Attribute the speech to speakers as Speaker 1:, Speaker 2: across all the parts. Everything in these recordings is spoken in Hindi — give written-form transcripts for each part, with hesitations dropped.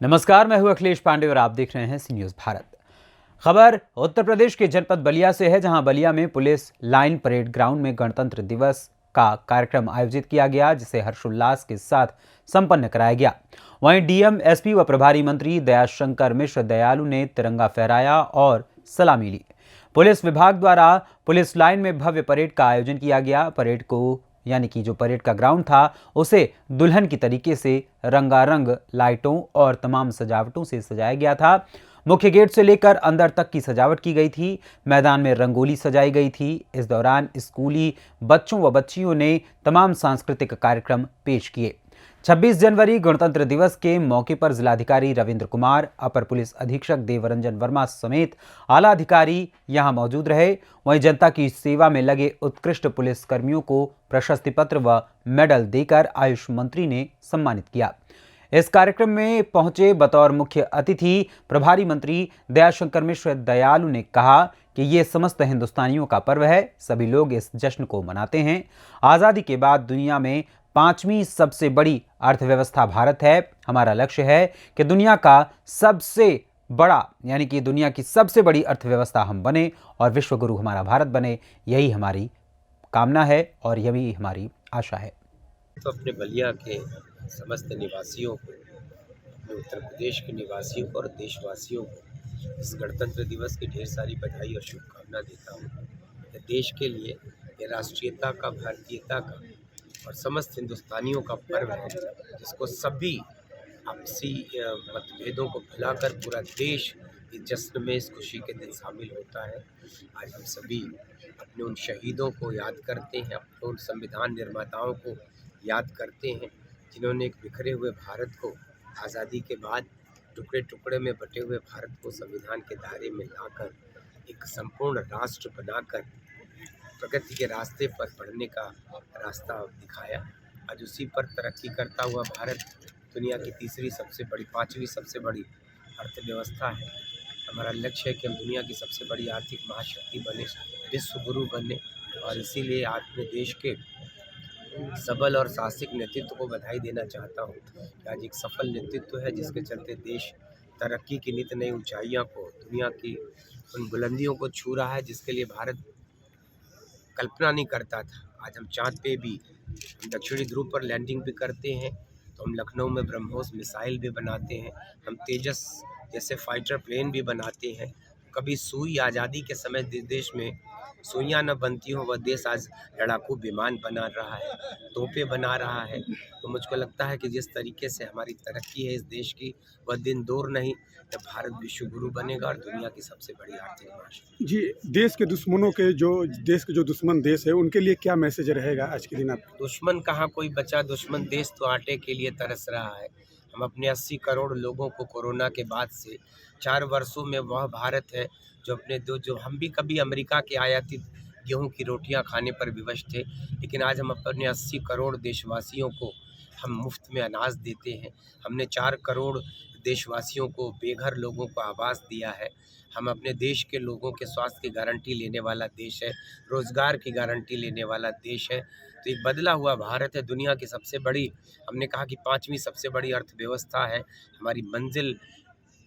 Speaker 1: नमस्कार, मैं हूं अखिलेश पांडे और आप देख रहे हैं सी न्यूज़ भारत। खबर उत्तर प्रदेश के जनपद बलिया से है, जहां बलिया में पुलिस लाइन परेड ग्राउंड में गणतंत्र दिवस का कार्यक्रम आयोजित किया गया, जिसे हर्षोल्लास के साथ संपन्न कराया गया। वहीं डीएम, एसपी व प्रभारी मंत्री दयाशंकर मिश्र दयालु ने तिरंगा फहराया और सलामी ली। पुलिस विभाग द्वारा पुलिस लाइन में भव्य परेड का आयोजन किया गया। परेड को यानी कि जो परेड का ग्राउंड था उसे दुल्हन की तरीके से रंगारंग लाइटों और तमाम सजावटों से सजाया गया था। मुख्य गेट से लेकर अंदर तक की सजावट की गई थी। मैदान में रंगोली सजाई गई थी। इस दौरान स्कूली बच्चों व बच्चियों ने तमाम सांस्कृतिक कार्यक्रम पेश किए। 26 जनवरी गणतंत्र दिवस के मौके पर जिलाधिकारी रविंद्र कुमार, अपर पुलिस अधीक्षक देवरंजन वर्मा समेत आला अधिकारी यहां मौजूद रहे। वहीं जनता की सेवा में लगे उत्कृष्ट पुलिस कर्मियों को प्रशस्ति पत्र व मेडल देकर आयुष मंत्री ने सम्मानित किया। इस कार्यक्रम में पहुंचे बतौर मुख्य अतिथि प्रभारी मंत्री दयाशंकर मिश्र दयालु ने कहा कि ये समस्त हिंदुस्तानियों का पर्व है। सभी लोग इस जश्न को मनाते हैं। आज़ादी के बाद दुनिया में 5वीं सबसे बड़ी अर्थव्यवस्था भारत है। हमारा लक्ष्य है कि दुनिया की सबसे बड़ी अर्थव्यवस्था हम बने और विश्व गुरु हमारा भारत बने। यही हमारी कामना है और यही हमारी आशा है।
Speaker 2: तो अपने बलिया के समस्त निवासियों को, अपने उत्तर प्रदेश के निवासियों को और देशवासियों को इस गणतंत्र दिवस की ढेर सारी बधाई और शुभकामना देता हूँ। ये देश के लिए, ये राष्ट्रीयता का, भारतीयता का और समस्त हिंदुस्तानियों का पर्व है, जिसको सभी आपसी मतभेदों को भुलाकर पूरा देश इस जश्न में, इस खुशी के दिन शामिल होता है। आज हम सभी अपने उन शहीदों को याद करते हैं, अपने उन संविधान निर्माताओं को याद करते हैं, जिन्होंने एक बिखरे हुए भारत को आज़ादी के बाद टुकड़े टुकड़े में बटे हुए भारत को संविधान के दायरे में लाकर एक संपूर्ण राष्ट्र बनाकर प्रगति के रास्ते पर बढ़ने का रास्ता दिखाया। आज उसी पर तरक्की करता हुआ भारत दुनिया की पांचवी सबसे बड़ी अर्थव्यवस्था है। हमारा लक्ष्य है कि हम दुनिया की सबसे बड़ी आर्थिक महाशक्ति बने, विश्व गुरु बने, और इसीलिए आज अपने देश के सबल और साहसिक नेतृत्व को बधाई देना चाहता हूँ कि आज एक सफल नेतृत्व है, जिसके चलते देश तरक्की की नित नई ऊंचाइयों को, दुनिया की उन बुलंदियों को छू रहा है, जिसके लिए भारत कल्पना नहीं करता था। आज हम चाँद पे भी, दक्षिणी ध्रुव पर लैंडिंग भी करते हैं, तो हम लखनऊ में ब्रह्मोस मिसाइल भी बनाते हैं, हम तेजस जैसे फाइटर प्लेन भी बनाते हैं। कभी सुई आज़ादी के समय देश में सुइयाँ न बनती हो, वह देश आज लड़ाकू विमान बना रहा है, तोपें बना रहा है। तो मुझको लगता है कि जिस तरीके से हमारी तरक्की है इस देश की, वह दिन दूर नहीं जब भारत विश्व गुरु बनेगा और दुनिया की सबसे बड़ी आर्थिक महाशक्ति।
Speaker 3: जी, देश के जो दुश्मन देश है, उनके लिए क्या मैसेज रहेगा आज के दिन आपका?
Speaker 2: दुश्मन कहाँ कोई बचा, दुश्मन देश तो आटे के लिए तरस रहा है। हम अपने 80 करोड़ लोगों को कोरोना के बाद से 4 वर्षों में वह भारत है जो हम भी कभी अमेरिका के आयातित गेहूं की रोटियां खाने पर विवश थे, लेकिन आज हम अपने 80 करोड़ देशवासियों को हम मुफ्त में अनाज देते हैं। हमने 4 करोड़ देशवासियों को, बेघर लोगों को आवास दिया है। हम अपने देश के लोगों के स्वास्थ्य की गारंटी लेने वाला देश है, रोजगार की गारंटी लेने वाला देश है। तो एक बदला हुआ भारत है, दुनिया की सबसे बड़ी, हमने कहा कि 5वीं सबसे बड़ी अर्थव्यवस्था है। हमारी मंजिल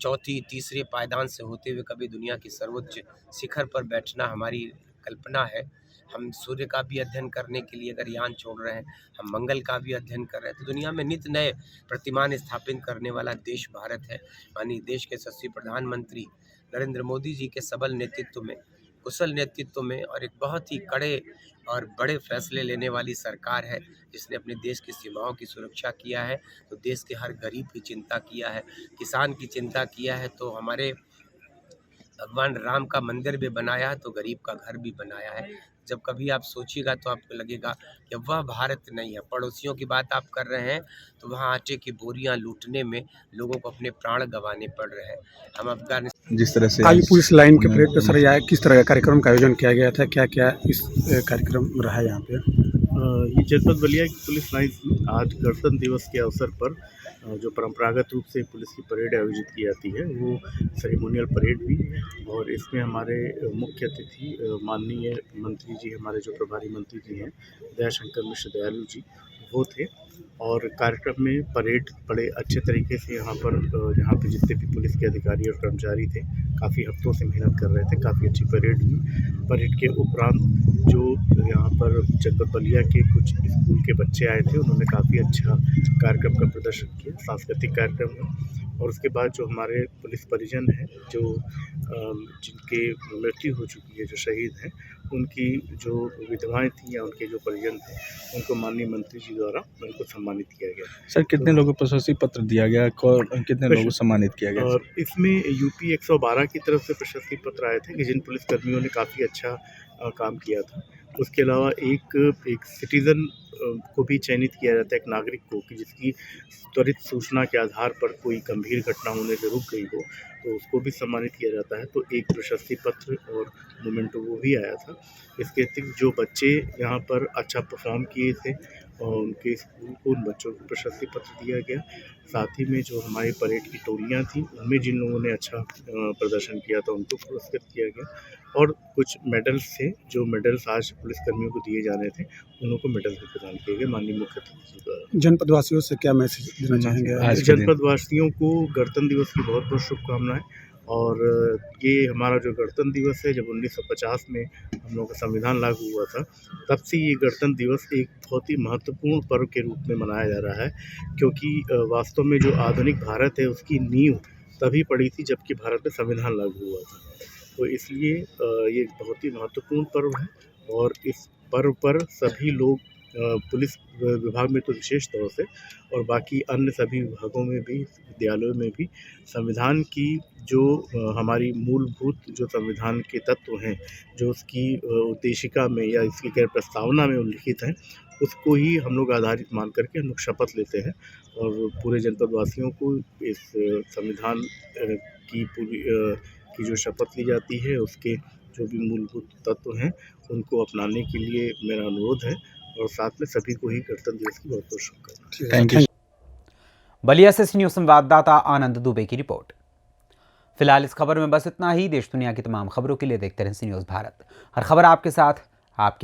Speaker 2: चौथी, तीसरे पायदान से होते हुए कभी दुनिया की सर्वोच्च शिखर पर बैठना हमारी कल्पना है। हम सूर्य का भी अध्ययन करने के लिए अगर यान छोड़ रहे हैं, हम मंगल का भी अध्ययन कर रहे हैं, तो दुनिया में नित नए प्रतिमान स्थापित करने वाला देश भारत है। माननीय देश के यशस्वी प्रधानमंत्री नरेंद्र मोदी जी के सबल नेतृत्व में, कुशल नेतृत्व में और एक बहुत ही कड़े और बड़े फैसले लेने वाली सरकार है, जिसने अपने देश की सीमाओं की सुरक्षा किया है, तो देश के हर गरीब की चिंता किया है, किसान की चिंता किया है, तो हमारे भगवान राम का मंदिर भी बनाया है, तो गरीब का घर भी बनाया है। जब कभी आप सोचिएगा तो आपको लगेगा कि वह भारत नहीं है। पड़ोसियों की बात आप कर रहे हैं, तो वहाँ आटे की बोरियां लूटने में लोगों को अपने प्राण गंवाने पड़ रहे हैं। हम अफगानिस्तान
Speaker 3: जिस तरह से आज पुलिस लाइन के परेड पर सर किस तरह का कार्यक्रम का आयोजन किया गया था, क्या क्या इस कार्यक्रम रहा यहाँ पे?
Speaker 4: ये जनपद बलिया की पुलिस लाइन आज गणतंत्र दिवस के अवसर पर जो परंपरागत रूप से पुलिस की परेड आयोजित की जाती है, वो सेरेमोनियल परेड भी, और इसमें हमारे मुख्य अतिथि माननीय मंत्री जी, हमारे जो प्रभारी मंत्री जी हैं दयाशंकर मिश्र दयालु जी, वो थे। और कार्यक्रम में परेड बड़े अच्छे तरीके से यहाँ पे जितने भी पुलिस के अधिकारी और कर्मचारी थे, काफ़ी हफ्तों से मेहनत कर रहे थे, काफ़ी अच्छी परेड हुई। परेड के उपरांत जो यहाँ पर जनपद बलिया के कुछ स्कूल के बच्चे आए थे, उन्होंने काफ़ी अच्छा कार्यक्रम का प्रदर्शन किया, सांस्कृतिक कार्यक्रम में। और उसके बाद जो हमारे पुलिस परिजन हैं, जो जिनके मृत्यु हो चुकी है, जो शहीद हैं, उनकी जो विधवाएं थीं या उनके जो परिजन थे, उनको माननीय मंत्री जी द्वारा उनको सम्मानित किया गया।
Speaker 5: सर कितने लोगों को प्रशस्ति पत्र दिया गया और कितने लोगों को सम्मानित किया गया?
Speaker 4: और इसमें यूपी 112 की तरफ से प्रशस्ति पत्र आए थे कि जिन पुलिसकर्मियों ने काफ़ी अच्छा काम किया था। उसके अलावा एक सिटीज़न को भी चयनित किया जाता है, एक नागरिक को, कि जिसकी त्वरित सूचना के आधार पर कोई गंभीर घटना होने से रुक गई हो, तो उसको भी सम्मानित किया जाता है। तो एक प्रशस्ति पत्र और मोमेंटो वो भी आया था। इसके अतिरिक्त जो बच्चे यहाँ पर अच्छा परफॉर्म किए थे और उनके स्कूल को, उन बच्चों को प्रशस्ति पत्र दिया गया। साथ ही में जो हमारी परेड की टोलियाँ थीं, उनमें जिन लोगों ने अच्छा प्रदर्शन किया था, उनको पुरस्कृत किया गया। और कुछ मेडल्स थे, जो मेडल्स आज पुलिसकर्मियों को दिए जाने थे, उनको मेडल भी प्रदान किए गए माननीय मुख्य अतिथि जी द्वारा।
Speaker 3: जनपद वासियों से क्या मैसेज देना चाहेंगे?
Speaker 5: आज के दिन
Speaker 4: जनपद वासियों को गणतंत्र दिवस की बहुत बहुत शुभकामनाएं। और ये हमारा जो गणतंत्र दिवस है, जब 1950 में हम लोग का संविधान लागू हुआ था, तब से ये गणतंत्र दिवस एक बहुत ही महत्वपूर्ण पर्व के रूप में मनाया जा रहा है। क्योंकि वास्तव में जो आधुनिक भारत है, उसकी नींव तभी पड़ी थी जबकि भारत में संविधान लागू हुआ था। तो इसलिए ये बहुत ही महत्वपूर्ण पर्व है। और इस पर्व पर सभी लोग, पुलिस विभाग में तो विशेष तौर से, और बाकी अन्य सभी विभागों में भी, विद्यालयों में भी, संविधान की जो हमारी मूलभूत जो संविधान के तत्व हैं, जो उसकी उद्देशिका में या इसकी गैर प्रस्तावना में उल्लिखित हैं, उसको ही हम लोग आधारित मान करके हम लोग शपथ लेते हैं। और पूरे जनपद वासियों को इस संविधान की जो शपथ ली जाती है, उसके जो भी मूलभूत तत्व हैं, उनको अपनाने के लिए मेरा अनुरोध है। और साथ में सभी को ही गणतंत्र दिवस की बहुत बहुत शुभकामनाएं।
Speaker 5: Thank you.
Speaker 1: बलिया से न्यूज़ संवाददाता आनंद दुबे की रिपोर्ट। फिलहाल इस खबर में बस इतना ही। देश दुनिया की तमाम खबरों के लिए देखते रहें न्यूज़ भारत। हर खबर आपके साथ, आपके